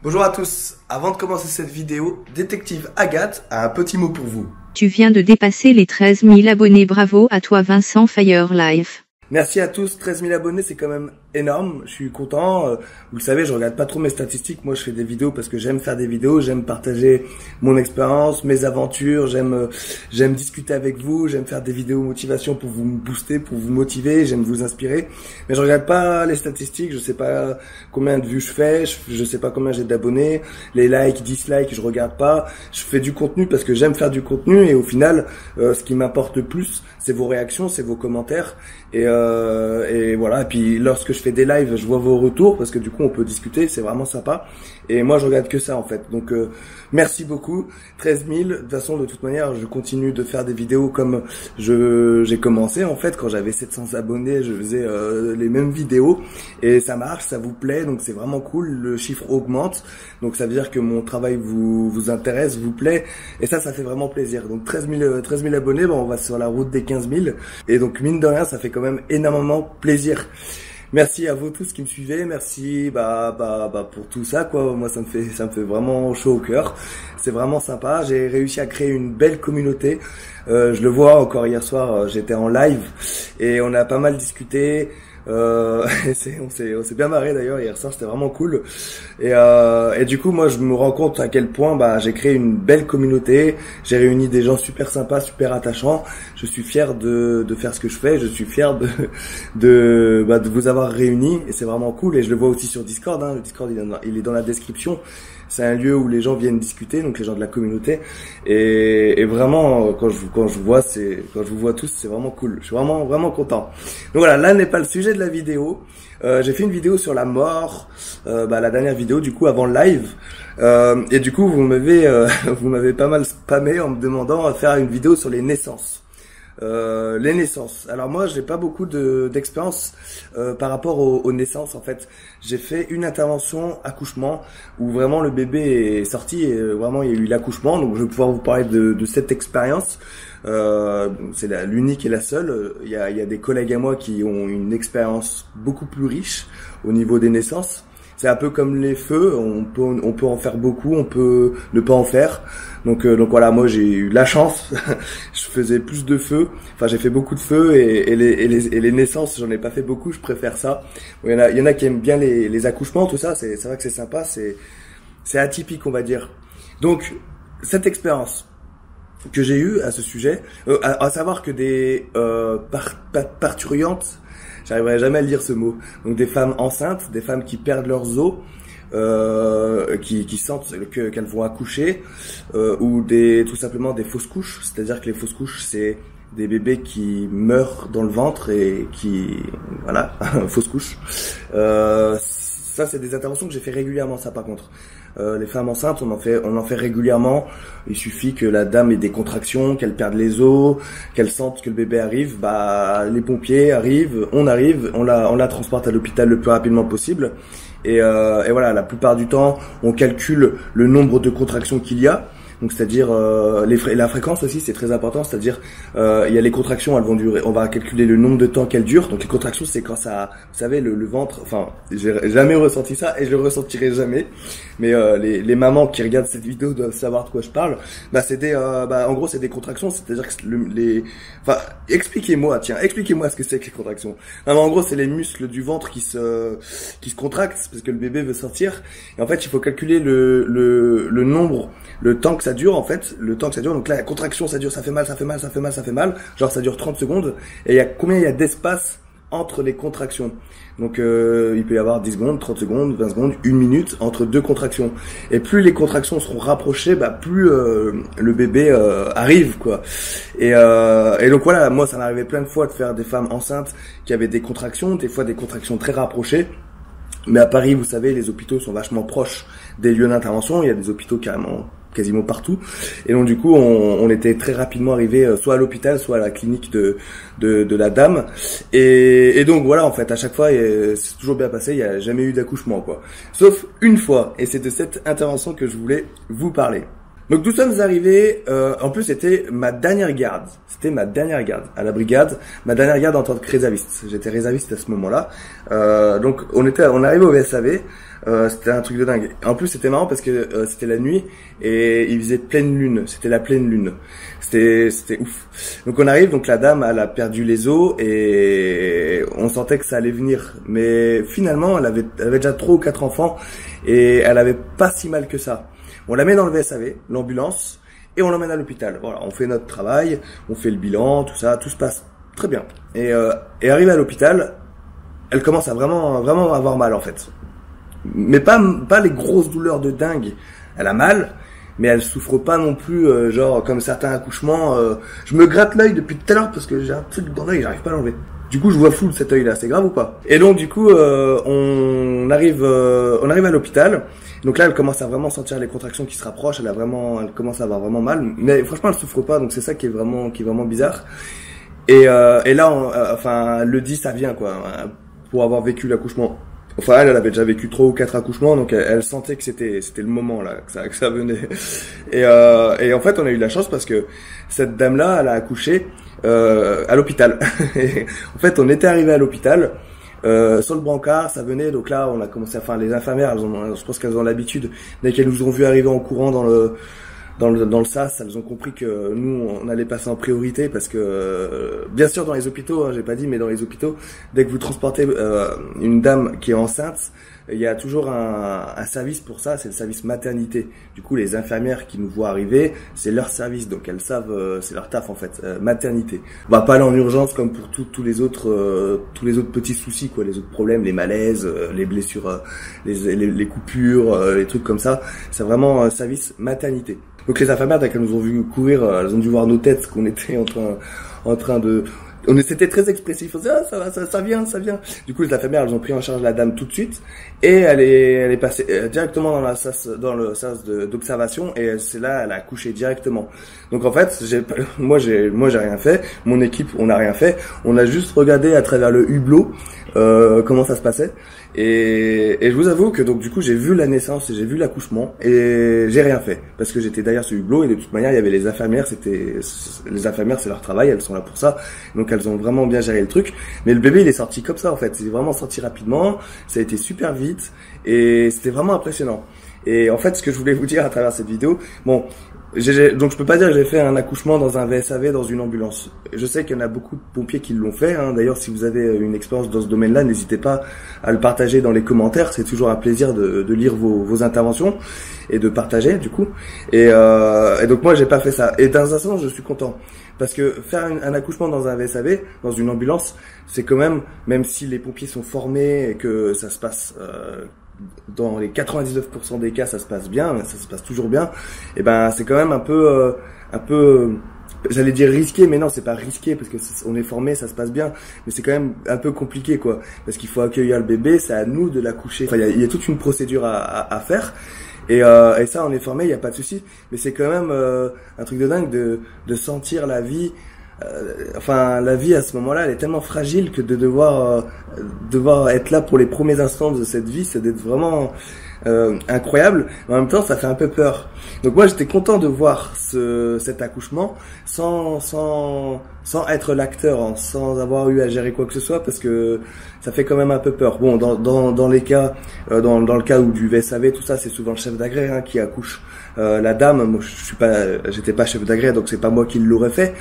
Bonjour à tous, avant de commencer cette vidéo, Détective Agathe a un petit mot pour vous. Tu viens de dépasser les 13 000 abonnés, bravo à toi Vincent Fire Life. Merci à tous, 13 000 abonnés c'est quand même énorme, je suis content. Vous le savez, je regarde pas trop mes statistiques, moi je fais des vidéos parce que j'aime faire des vidéos, j'aime partager mon expérience, mes aventures, j'aime discuter avec vous, j'aime faire des vidéos motivation pour vous booster, pour vous motiver, j'aime vous inspirer. Mais je regarde pas les statistiques, je sais pas combien de vues je fais, je sais pas combien j'ai d'abonnés, les likes, dislikes, je regarde pas. Je fais du contenu parce que j'aime faire du contenu et au final, ce qui m'importe le plus, c'est vos réactions, c'est vos commentaires et voilà. Et puis lorsque je fais des lives, je vois vos retours parce que du coup on peut discuter, c'est vraiment sympa. Et moi je regarde que ça en fait. Donc merci beaucoup. 13 000. De toute façon, de toute manière, je continue de faire des vidéos comme j'ai commencé en fait quand j'avais 700 abonnés, je faisais les mêmes vidéos et ça marche, ça vous plaît, donc c'est vraiment cool. Le chiffre augmente, donc ça veut dire que mon travail vous intéresse, vous plaît et ça fait vraiment plaisir. Donc 13 000 abonnés, on va sur la route des 15 000 et donc mine de rien, ça fait quand même énormément plaisir. Merci à vous tous qui me suivez, merci pour tout ça quoi. Moi ça me fait vraiment chaud au cœur. C'est vraiment sympa, j'ai réussi à créer une belle communauté. Je le vois encore hier soir, j'étais en live et on a pas mal discuté. On s'est bien marré d'ailleurs hier soir, c'était vraiment cool. Et du coup moi je me rends compte à quel point j'ai créé une belle communauté, j'ai réuni des gens super sympas, super attachants. Je suis fier de faire ce que je fais, je suis fier de vous avoir réunis et c'est vraiment cool. Et je le vois aussi sur Discord, le Discord il est dans la description. C'est un lieu où les gens viennent discuter, donc les gens de la communauté. Et vraiment, quand je vous vois tous, c'est vraiment cool. Je suis vraiment content. Donc voilà, là n'est pas le sujet de la vidéo. J'ai fait une vidéo sur la mort, la dernière vidéo du coup avant le live. Et du coup, vous m'avez pas mal spammé en me demandant de faire une vidéo sur les naissances. Les naissances. Alors moi, j'ai pas beaucoup d'expérience par rapport aux naissances. En fait, j'ai fait une intervention accouchement où vraiment le bébé est sorti et vraiment il y a eu l'accouchement. Donc je vais pouvoir vous parler de cette expérience. C'est l'unique et la seule. Il y a des collègues à moi qui ont une expérience beaucoup plus riche au niveau des naissances. C'est un peu comme les feux, on peut en faire beaucoup, on peut ne pas en faire. Donc voilà, moi j'ai eu la chance, je faisais plus de feux, enfin j'ai fait beaucoup de feux et les naissances, j'en ai pas fait beaucoup, je préfère ça. Il y en a qui aiment bien les accouchements, tout ça, c'est vrai que c'est sympa, c'est atypique on va dire. Donc cette expérience que j'ai eue à ce sujet, à savoir que des parturiantes, j'arriverai jamais à le dire ce mot. Donc des femmes enceintes, des femmes qui perdent leurs os, qui sentent qu'elles vont accoucher, ou tout simplement des fausses couches. C'est-à-dire que les fausses couches, c'est des bébés qui meurent dans le ventre et voilà, fausses couches. Ça, c'est des interventions que j'ai fait régulièrement, ça par contre. Les femmes enceintes, on en fait régulièrement. Il suffit que la dame ait des contractions, qu'elle perde les os, qu'elle sente que le bébé arrive. Les pompiers arrivent, on la transporte à l'hôpital le plus rapidement possible. Et voilà, la plupart du temps, on calcule le nombre de contractions qu'il y a. Donc c'est-à-dire la fréquence aussi, c'est très important. C'est-à-dire il y a les contractions, elles vont durer. On va calculer le nombre de temps qu'elles durent. Donc les contractions, c'est quand ça, vous savez, le ventre. Enfin, j'ai jamais ressenti ça et je le ressentirai jamais. Mais les mamans qui regardent cette vidéo doivent savoir de quoi je parle. En gros, c'est des contractions. C'est-à-dire que expliquez-moi ce que c'est que les contractions. Non, mais en gros, c'est les muscles du ventre qui se contractent parce que le bébé veut sortir. Et en fait, il faut calculer le nombre, le temps que ça dure en fait, donc là la contraction ça dure, ça fait mal, genre ça dure 30 secondes, et combien il y a d'espace entre les contractions. Donc il peut y avoir 10 secondes, 30 secondes, 20 secondes, 1 minute entre deux contractions. Et plus les contractions seront rapprochées, plus le bébé arrive quoi. Et donc voilà, moi ça m'arrivait plein de fois de faire des femmes enceintes qui avaient des contractions, des fois des contractions très rapprochées. Mais à Paris, vous savez, les hôpitaux sont vachement proches des lieux d'intervention, il y a des hôpitaux quasiment partout, et donc du coup on était très rapidement arrivé soit à l'hôpital soit à la clinique de la dame, et donc voilà, en fait à chaque fois c'est toujours bien passé, il n'y a jamais eu d'accouchement quoi, sauf une fois, et c'est de cette intervention que je voulais vous parler. Donc nous sommes arrivés, en plus c'était ma dernière garde. C'était ma dernière garde à la brigade, ma dernière garde en tant que réserviste. J'étais réserviste à ce moment-là. Donc on arrivait au VSAV. C'était un truc de dingue. En plus c'était marrant parce que c'était la nuit et il faisait pleine lune. C'était la pleine lune. C'était ouf. Donc on arrive, donc la dame elle a perdu les os et on sentait que ça allait venir. Mais finalement elle avait déjà 3 ou 4 enfants et elle avait pas si mal que ça. On la met dans le VSAV, l'ambulance, et on l'emmène à l'hôpital. Voilà, on fait notre travail, on fait le bilan, tout ça, tout se passe très bien. Et arrivée à l'hôpital, elle commence à vraiment avoir mal en fait. Mais pas les grosses douleurs de dingue. Elle a mal, mais elle souffre pas non plus, genre comme certains accouchements. Je me gratte l'œil depuis tout à l'heure parce que j'ai un truc dans l'œil, j'arrive pas à l'enlever. Du coup, je vois flou de cet œil-là, c'est grave ou pas? Et donc, du coup, on arrive à l'hôpital. Donc là, elle commence à vraiment sentir les contractions qui se rapprochent. Elle commence à avoir vraiment mal. Mais franchement, elle souffre pas, donc c'est ça qui est vraiment bizarre. Et là, enfin, elle le dit, ça vient quoi, pour avoir vécu l'accouchement. Enfin, elle avait déjà vécu 3 ou 4 accouchements, donc elle sentait que c'était le moment là, que ça venait. Et en fait, on a eu de la chance parce que cette dame-là, elle a accouché à l'hôpital. En fait, on était arrivé à l'hôpital. Sur le brancard, ça venait, donc là on a commencé à faire les infirmières, je pense qu'elles ont l'habitude, dès qu'elles nous ont vu arriver en courant dans le sas, elles ont compris que nous on allait passer en priorité parce que bien sûr dans les hôpitaux, hein, j'ai pas dit, mais dans les hôpitaux, dès que vous transportez une dame qui est enceinte, il y a toujours un service pour ça, c'est le service maternité. Du coup, les infirmières qui nous voient arriver, c'est leur service, donc elles savent, c'est leur taf en fait, maternité. On va pas aller en urgence comme pour tous les autres petits soucis, quoi, les autres problèmes, les malaises, les blessures, les coupures, les trucs comme ça. C'est vraiment un service maternité. Donc les infirmières, dès qu'elles nous ont vu courir, elles ont dû voir nos têtes, qu'on était en train de... C'était très expressif. On disait, ah, ça vient. Du coup, les infirmières, elles ont pris en charge la dame tout de suite. Et elle est passée directement dans le sas d'observation. Et c'est là, elle a accouché directement. Donc, en fait, moi, j'ai rien fait. Mon équipe, on n'a rien fait. On a juste regardé à travers le hublot, comment ça se passait. Et je vous avoue que donc du coup j'ai vu la naissance et j'ai vu l'accouchement et j'ai rien fait parce que j'étais derrière ce hublot et de toute manière il y avait les infirmières, les infirmières c'est leur travail, elles sont là pour ça, donc elles ont vraiment bien géré le truc. Mais le bébé il est sorti comme ça en fait, il est vraiment sorti rapidement, ça a été super vite et c'était vraiment impressionnant. Et en fait ce que je voulais vous dire à travers cette vidéo, bon, donc je peux pas dire que j'ai fait un accouchement dans un VSAV dans une ambulance. Je sais qu'il y en a beaucoup de pompiers qui l'ont fait, hein. D'ailleurs si vous avez une expérience dans ce domaine-là, n'hésitez pas à le partager dans les commentaires, c'est toujours un plaisir de lire vos interventions et de partager du coup. Et donc moi j'ai pas fait ça. Et dans un sens je suis content. Parce que faire un accouchement dans un VSAV, dans une ambulance, c'est quand même si les pompiers sont formés et que ça se passe dans les 99% des cas, ça se passe bien, ça se passe toujours bien. Et ben, c'est quand même un peu, j'allais dire risqué, mais non, c'est pas risqué parce que on est formé, ça se passe bien. Mais c'est quand même un peu compliqué, quoi, parce qu'il faut accueillir le bébé, c'est à nous de l'accoucher. Enfin, il y a toute une procédure à faire. Et ça, on est formé, il y a pas de souci. Mais c'est quand même un truc de dingue de sentir la vie. Enfin, la vie à ce moment-là, elle est tellement fragile que de devoir être là pour les premiers instants de cette vie, c'est d'être vraiment incroyable. Mais en même temps, ça fait un peu peur. Donc moi, j'étais content de voir cet accouchement sans être l'acteur, sans avoir eu à gérer quoi que ce soit, parce que ça fait quand même un peu peur. Bon, dans les cas, dans le cas où du VSAV, tout ça, c'est souvent le chef d'agré qui accouche. La dame, moi, j'étais pas chef d'agré, donc c'est pas moi qui l'aurais fait.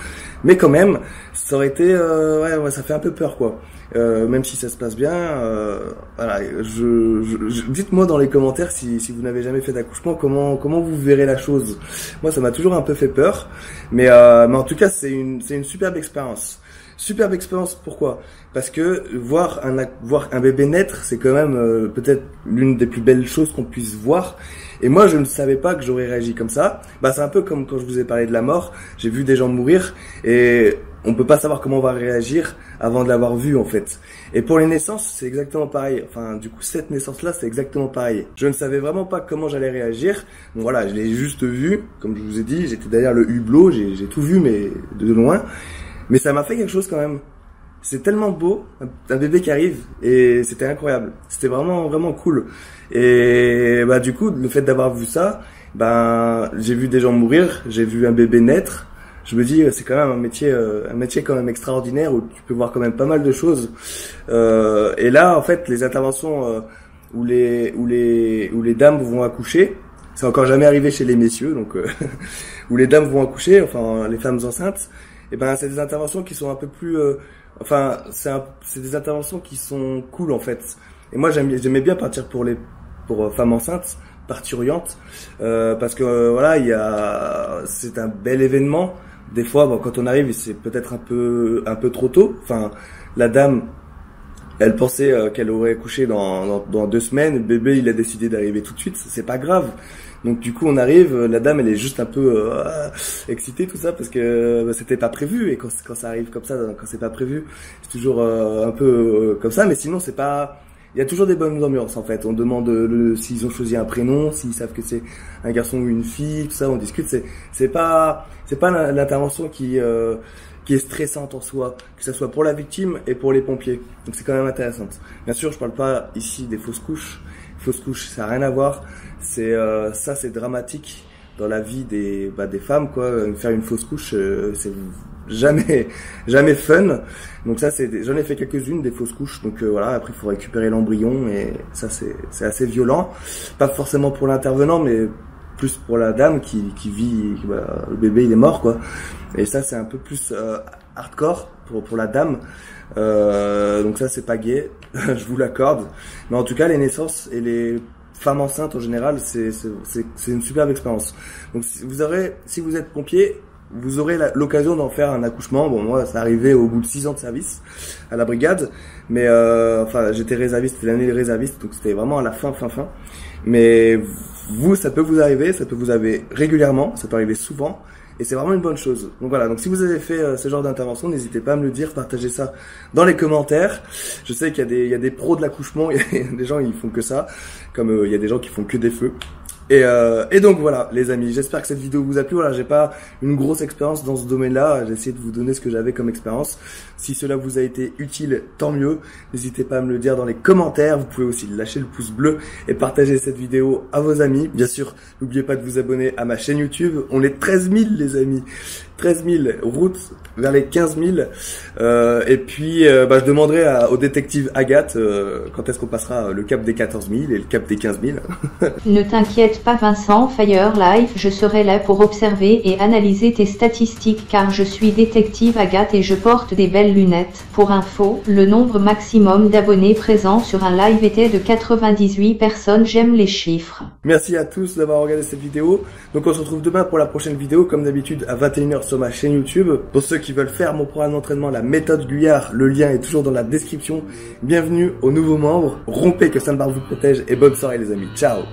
Mais quand même, ça aurait été, ouais, ça fait un peu peur, quoi. Même si ça se passe bien, voilà. Dites-moi dans les commentaires si vous n'avez jamais fait d'accouchement, comment vous verrez la chose. Moi, ça m'a toujours un peu fait peur, mais en tout cas, c'est une superbe expérience. Superbe expérience, pourquoi? Parce que voir un bébé naître, c'est quand même peut-être l'une des plus belles choses qu'on puisse voir. Et moi, je ne savais pas que j'aurais réagi comme ça. Bah, c'est un peu comme quand je vous ai parlé de la mort. J'ai vu des gens mourir et on peut pas savoir comment on va réagir avant de l'avoir vu, en fait. Et pour les naissances, c'est exactement pareil. Enfin, du coup, cette naissance-là, c'est exactement pareil. Je ne savais vraiment pas comment j'allais réagir. Bon, voilà, je l'ai juste vu. Comme je vous ai dit, j'étais derrière le hublot, j'ai tout vu, mais de loin. Mais ça m'a fait quelque chose quand même. c'est tellement beau, un bébé qui arrive, et c'était incroyable. C'était vraiment, vraiment cool. Et bah du coup, le fait d'avoir vu ça, ben j'ai vu des gens mourir, j'ai vu un bébé naître. Je me dis, c'est quand même un métier quand même extraordinaire où tu peux voir quand même pas mal de choses. Et là, en fait, les interventions où les dames vont accoucher, c'est encore jamais arrivé chez les messieurs, donc où les dames vont accoucher, enfin les femmes enceintes. Et ben c'est des interventions qui sont un peu plus, c'est des interventions qui sont cool en fait. Et moi j'aimais bien partir pour femmes enceintes, parturientes, parce que voilà c'est un bel événement. Des fois, bon, quand on arrive, c'est peut-être un peu trop tôt. Enfin, la dame, elle pensait qu'elle aurait accouché dans 2 semaines. Le bébé, il a décidé d'arriver tout de suite. C'est pas grave. Donc du coup, on arrive. La dame, elle est juste un peu excitée, tout ça, parce que c'était pas prévu. Et quand ça arrive comme ça, quand c'est pas prévu, c'est toujours un peu comme ça. Mais sinon, c'est pas. Il y a toujours des bonnes ambiances en fait. On demande s'ils ont choisi un prénom, s'ils savent que c'est un garçon ou une fille, tout ça. On discute. C'est pas l'intervention qui est stressante en soi, que ça soit pour la victime et pour les pompiers. Donc c'est quand même intéressant. Bien sûr, je parle pas ici des fausses couches. Fausses couches, ça n'a rien à voir. C'est dramatique dans la vie des femmes quoi. Faire une fausse couche, c'est jamais fun. Donc ça j'en ai fait quelques-unes des fausses couches. Donc voilà, après il faut récupérer l'embryon et ça c'est assez violent. Pas forcément pour l'intervenant mais plus pour la dame qui vit le bébé il est mort quoi. Et ça c'est un peu plus hardcore pour la dame. Donc ça c'est pas gay, je vous l'accorde. Mais en tout cas les naissances et les femmes enceintes en général, c'est une superbe expérience. Donc si vous êtes pompier, vous aurez l'occasion d'en faire un accouchement. Bon, moi, c'est arrivé au bout de 6 ans de service à la brigade, mais j'étais réserviste, c'était l'année des réservistes, donc c'était vraiment à la fin. Mais vous, ça peut vous arriver régulièrement, ça peut arriver souvent, et c'est vraiment une bonne chose. Donc voilà, donc si vous avez fait ce genre d'intervention, n'hésitez pas à me le dire, partagez ça dans les commentaires. Je sais qu'il y a des pros de l'accouchement, il y a des gens ils font que ça, comme il y a des gens qui font que des feux. Et donc voilà les amis, j'espère que cette vidéo vous a plu. Voilà, j'ai pas une grosse expérience dans ce domaine-là, j'ai essayé de vous donner ce que j'avais comme expérience. Si cela vous a été utile, tant mieux. N'hésitez pas à me le dire dans les commentaires. Vous pouvez aussi lâcher le pouce bleu et partager cette vidéo à vos amis. Bien sûr, n'oubliez pas de vous abonner à ma chaîne YouTube. On est 13 000 les amis, 13 000, route vers les 15 000. Et puis je demanderai au détective Agathe quand est-ce qu'on passera le cap des 14 000 et le cap des 15 000. Ne t'inquiète pas Vincent, Fire Life, je serai là pour observer et analyser tes statistiques car je suis détective Agathe et je porte des belles lunettes. Pour info, le nombre maximum d'abonnés présents sur un live était de 98 personnes, j'aime les chiffres. Merci à tous d'avoir regardé cette vidéo. Donc on se retrouve demain pour la prochaine vidéo, comme d'habitude à 21 h sur ma chaîne YouTube. Pour ceux qui veulent faire mon programme d'entraînement, la méthode Guyard, le lien est toujours dans la description. Bienvenue aux nouveaux membres. Rompez, que Sainte-Barbe vous protège et bonne soirée les amis. Ciao.